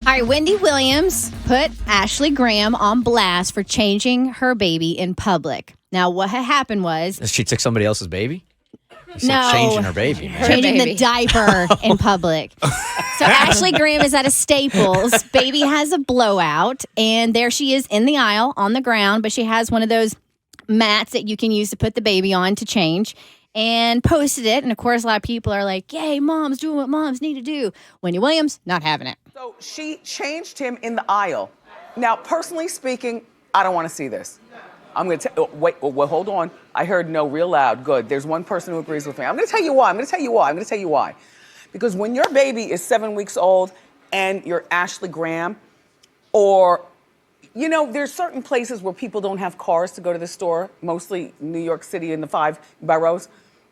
All right, Wendy Williams put Ashley Graham on blast for changing her baby in public. Now, what had happened was... She took somebody else's baby? No. Changing her baby, man. Changing the diaper in public. So Ashley Graham is at a Staples. Baby has a blowout, and there she is in the aisle on the ground, but she has one of those mats that you can use to put the baby on to change, and posted it. And, of course, a lot of people are like, yay, mom's doing what moms need to do. Wendy Williams, not having it. So she changed him in the aisle. Now, personally speaking, I don't want to see this. I'm going to wait, hold on. I heard no real loud. Good. There's one person who agrees with me. I'm going to tell you why. Because when your baby is 7 weeks old and you're Ashley Graham, or, you know, there's certain places where people don't have cars to go to the store, mostly New York City in the 5 boroughs.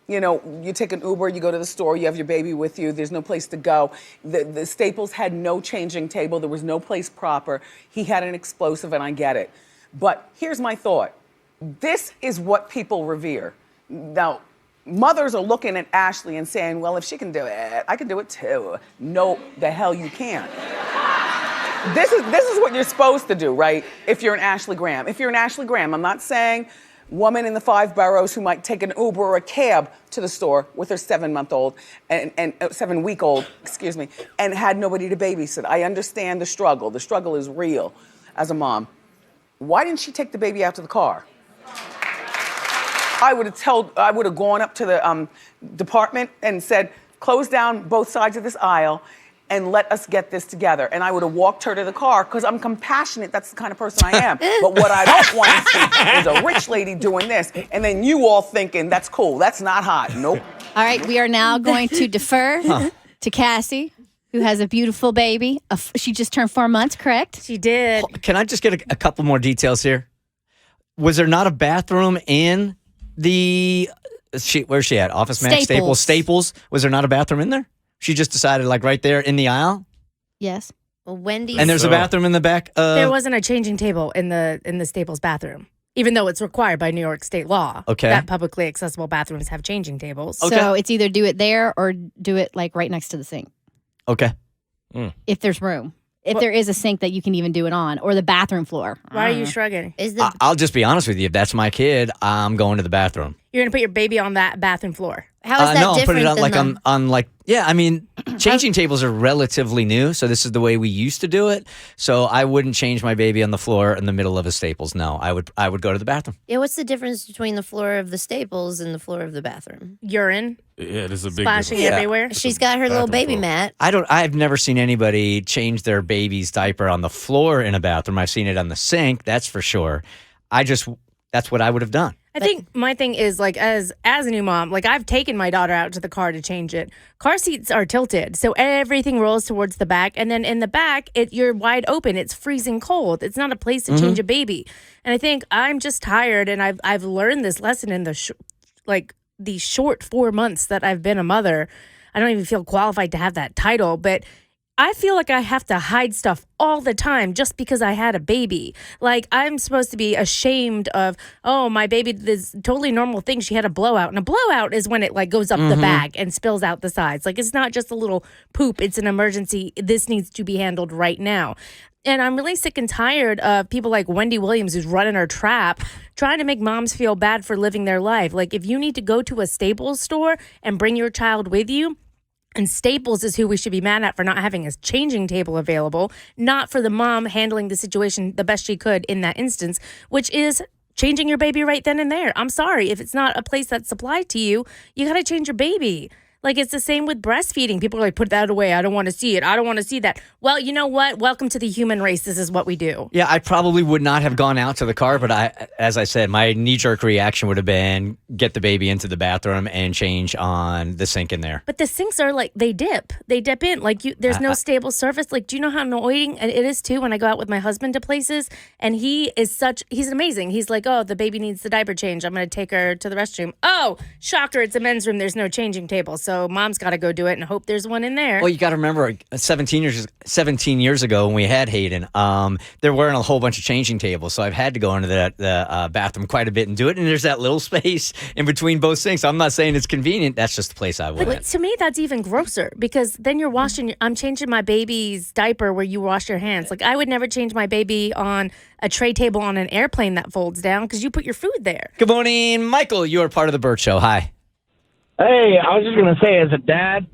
You know, you take an Uber, you go to the store, you have your baby with you, there's no place to go. The Staples had no changing table, there was no place proper. He had an explosive, and I get it. But here's my thought. This is what people revere. Now, mothers are looking at Ashley and saying, well, if she can do it, I can do it too. No, the hell you can't. This is what you're supposed to do, right? If you're an Ashley Graham. If you're an Ashley Graham, I'm not saying woman in the 5 boroughs who might take an Uber or a cab to the store with her 7-month-old and 7-week-old, excuse me, and had nobody to babysit. I understand the struggle. The struggle is real as a mom. Why didn't she take the baby out to the car? I would have gone up to the department and said, close down both sides of this aisle and let us get this together. And I would have walked her to the car because I'm compassionate. That's the kind of person I am. But what I don't want to see is a rich lady doing this and then you all thinking, that's cool, that's not hot. Nope. All right, we are now going to defer to Cassie, who has a beautiful baby. She just turned 4 months, correct? She did. Can I just get a couple more details here? Was there not a bathroom in the... where's she at? Office Max? Staples. Was there not a bathroom in there? She just decided, like, right there in the aisle? Yes. Well, Wendy's... And there's a bathroom in the back? There wasn't a changing table in the Staples bathroom, even though it's required by New York state law. Okay. That publicly accessible bathrooms have changing tables. Okay. So it's either do it there or do it, like, right next to the sink. Okay. If there's room. If there is a sink that you can even do it on, or the bathroom floor. Why are you shrugging? I'll just be honest with you. If that's my kid, I'm going to the bathroom. You're going to put your baby on that bathroom floor. How is that no, I'll different put it on than on like, yeah, I mean, changing tables are relatively new, so this is the way we used to do it. So I wouldn't change my baby on the floor in the middle of a Staples. No, I would go to the bathroom. Yeah, what's the difference between the floor of the Staples and the floor of the bathroom? Urine. Yeah, there's a big splashing difference. everywhere. She's got her little baby floor. mat. I've never seen anybody change their baby's diaper on the floor in a bathroom. I've seen it on the sink, that's for sure. That's what I would have done. I think my thing is, like, as a new mom, like, I've taken my daughter out to the car to change it. Car seats are tilted, so everything rolls towards the back. And then in the back, you're wide open. It's freezing cold. It's not a place to change a baby. And I think I'm just tired, and I've learned this lesson in the short 4 months that I've been a mother. I don't even feel qualified to have that title, but I feel like I have to hide stuff all the time just because I had a baby. Like, I'm supposed to be ashamed of, oh, my baby, this totally normal thing. She had a blowout. And a blowout is when it, like, goes up the bag and spills out the sides. Like, it's not just a little poop. It's an emergency. This needs to be handled right now. And I'm really sick and tired of people like Wendy Williams, who's running her trap, trying to make moms feel bad for living their life. Like, if you need to go to a Staples store and bring your child with you, and Staples is who we should be mad at for not having a changing table available, not for the mom handling the situation the best she could in that instance, which is changing your baby right then and there. I'm sorry. If it's not a place that's supplied to you, you got to change your baby. Like, it's the same with breastfeeding. People are like, put that away. I don't want to see it. I don't want to see that. Well, you know what? Welcome to the human race. This is what we do. Yeah, I probably would not have gone out to the car, but as I said, my knee-jerk reaction would have been get the baby into the bathroom and change on the sink in there. But the sinks are like, they dip in. Like, there's no stable surface. Like, do you know how annoying it is too when I go out with my husband to places and he's amazing. He's like, oh, the baby needs the diaper change. I'm going to take her to the restroom. Oh, shocker, it's a men's room. There's no changing table. So mom's got to go do it and hope there's one in there. Well, you got to remember, 17 years ago when we had Hayden, there weren't a whole bunch of changing tables, so I've had to go into the bathroom quite a bit and do it. And there's that little space in between both sinks. I'm not saying it's convenient. That's just the place I went. But to me, that's even grosser because then you're I'm changing my baby's diaper where you wash your hands. Like I would never change my baby on a tray table on an airplane that folds down because you put your food there. Good morning, Michael. You are part of the Bert Show. Hi. Hey, I was just going to say, as a dad,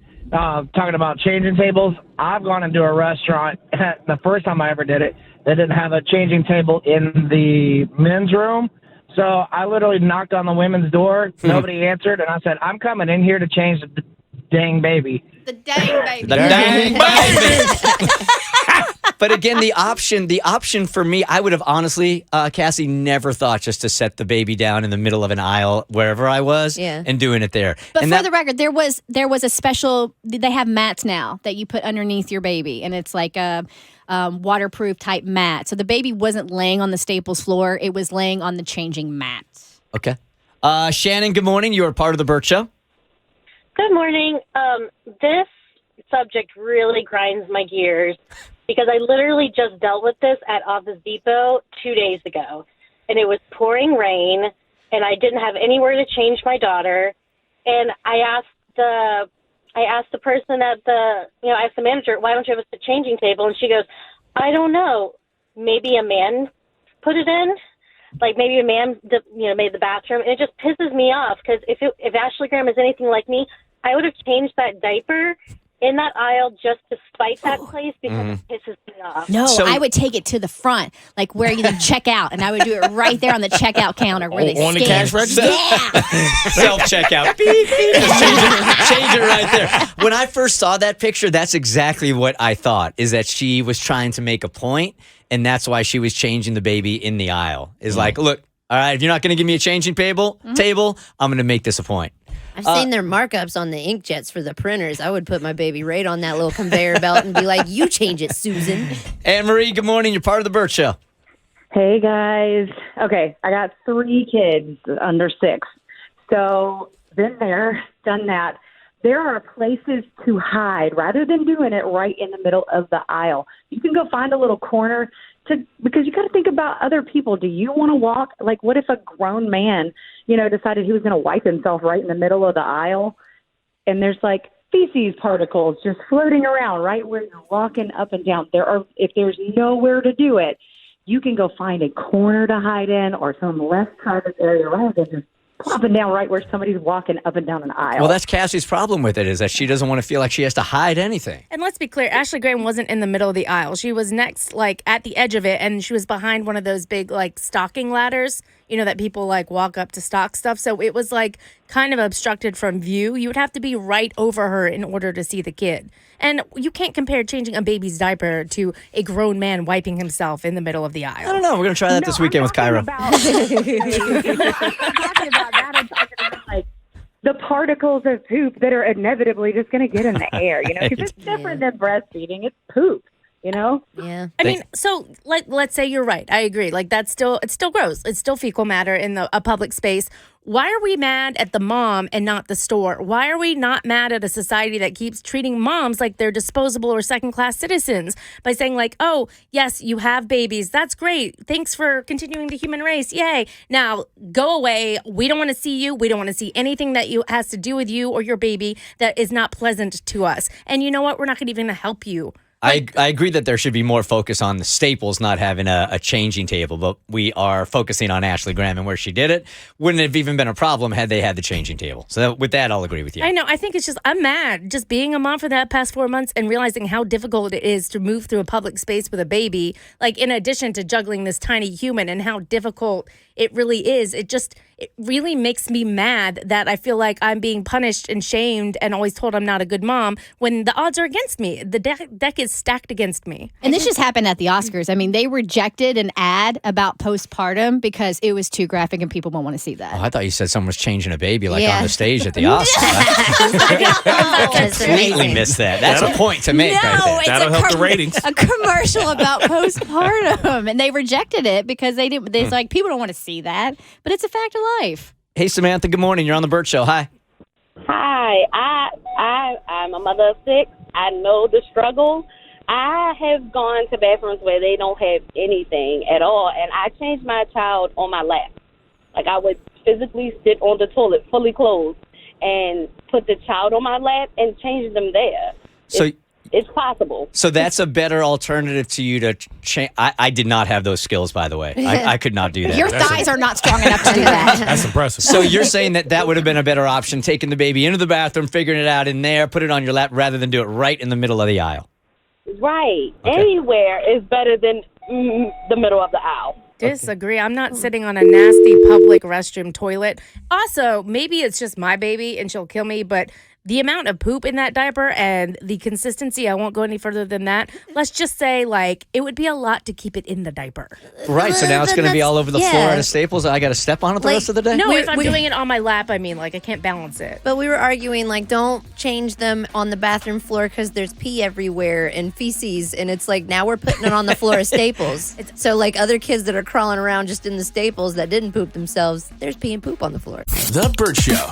talking about changing tables, I've gone into a restaurant. The first time I ever did it, they didn't have a changing table in the men's room. So I literally knocked on the women's door. Nobody answered, and I said, I'm coming in here to change the dang baby. The dang baby. The dang baby. But again, the option for me, I would have honestly, Cassie, never thought just to set the baby down in the middle of an aisle wherever I was and doing it there. But for the record, there was a special, they have mats now that you put underneath your baby, and it's like a waterproof type mat. So the baby wasn't laying on the Staples floor. It was laying on the changing mat. Okay. Shannon, good morning. You are part of the Bert Show. Good morning. This subject really grinds my gears because I literally just dealt with this at Office Depot 2 days ago. And it was pouring rain, and I didn't have anywhere to change my daughter. And I asked the person at I asked the manager, why don't you have a changing table? And she goes, I don't know. Maybe a man put it in. Like maybe a man, made the bathroom. And it just pisses me off because if Ashley Graham is anything like me, I would have changed that diaper in that aisle just to spite that place because it pisses me off. No, I would take it to the front, like where you check out, and I would do it right there on the checkout counter where they on scan. the cash register. Yeah. Self-checkout. Beep, beep. Just change it right there. When I first saw that picture, that's exactly what I thought, is that she was trying to make a point, and that's why she was changing the baby in the aisle. Is like, look, all right, if you're not going to give me a changing table, I'm going to make this a point. I've seen their markups on the inkjets for the printers. I would put my baby right on that little conveyor belt and be like, you change it, Susan. Anne-Marie, good morning. You're part of the Bert Show. Hey, guys. Okay, I got 3 kids under 6. So, been there, done that. There are places to hide rather than doing it right in the middle of the aisle. You can go find a little corner because you got to think about other people. Do you want to walk? Like, what if a grown man, decided he was going to wipe himself right in the middle of the aisle? And there's like feces particles just floating around right where you're walking up and down. If there's nowhere to do it, you can go find a corner to hide in or some less private area rather than just plopping down right where somebody's walking up and down an aisle. Well, that's Cassie's problem with it, is that she doesn't want to feel like she has to hide anything. And let's be clear, Ashley Graham wasn't in the middle of the aisle. She was next, like, at the edge of it, and she was behind one of those big, like, stocking ladders, that people, like, walk up to stock stuff. So it was, like, kind of obstructed from view. You would have to be right over her in order to see the kid. And you can't compare changing a baby's diaper to a grown man wiping himself in the middle of the aisle. I don't know. We're going to try that this weekend with Kyra. I'm talking about that. I'm talking about, like, the particles of poop that are inevitably just going to get in the air, because it's different than breastfeeding. It's poop. Yeah. I mean, so let's say you're right. I agree. Like it's still gross. It's still fecal matter in a public space. Why are we mad at the mom and not the store? Why are we not mad at a society that keeps treating moms like they're disposable or second-class citizens by saying like, oh, yes, you have babies. That's great. Thanks for continuing the human race. Yay. Now, go away. We don't want to see you. We don't want to see anything that has to do with you or your baby that is not pleasant to us. And you know what? We're not even going to help you. I agree that there should be more focus on the Staples not having a changing table, but we are focusing on Ashley Graham and where she did it. Wouldn't have even been a problem had they had the changing table. So with that, I'll agree with you. I know. I think it's just, I'm mad just being a mom for the past 4 months and realizing how difficult it is to move through a public space with a baby, like in addition to juggling this tiny human and how difficult it really is. It really makes me mad that I feel like I'm being punished and shamed and always told I'm not a good mom when the odds are against me. The deck is stacked against me. And this just happened at the Oscars. I mean, they rejected an ad about postpartum because it was too graphic and people won't want to see that. Oh, I thought you said someone was changing a baby on the stage at the Oscars. I completely missed that. That's a point to make right there. That'll help the ratings. A commercial about postpartum. And they rejected it because they didn't. It's like, people don't want to see that. But it's a fact of life. Hey, Samantha, good morning. You're on the Bert Show. Hi. Hi, I'm a mother of 6. I know the struggle. I have gone to bathrooms where they don't have anything at all, and I changed my child on my lap. Like, I would physically sit on the toilet fully clothed and put the child on my lap and change them there. So it's possible. So that's a better alternative to you to change. I did not have those skills, by the way. I could not do that. Your thighs are not strong enough to do that. That's impressive. So you're saying that would have been a better option, taking the baby into the bathroom, figuring it out in there, put it on your lap, rather than do it right in the middle of the aisle. Right. Okay. Anywhere is better than the middle of the aisle. Disagree. I'm not sitting on a nasty public restroom toilet. Also, maybe it's just my baby and she'll kill me, but the amount of poop in that diaper and the consistency, I won't go any further than that. Let's just say, like, it would be a lot to keep it in the diaper. Right, so now it's going to be all over the floor at a Staples. I got to step on it the rest of the day? No, if I'm doing it on my lap, I mean, like, I can't balance it. But we were arguing, like, don't change them on the bathroom floor because there's pee everywhere and feces. And it's like, now we're putting it on the floor of Staples. So, like, other kids that are crawling around just in the Staples that didn't poop themselves, there's pee and poop on the floor. The Bert Show.